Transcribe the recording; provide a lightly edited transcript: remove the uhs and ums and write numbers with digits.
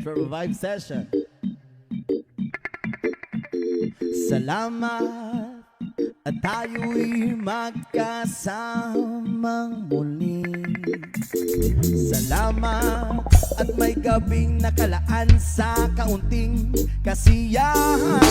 for a vibe session. Salamat at tayo'y magkasamang muli. Salamat at may gabing nakalaan sa kaunting kasiyahan.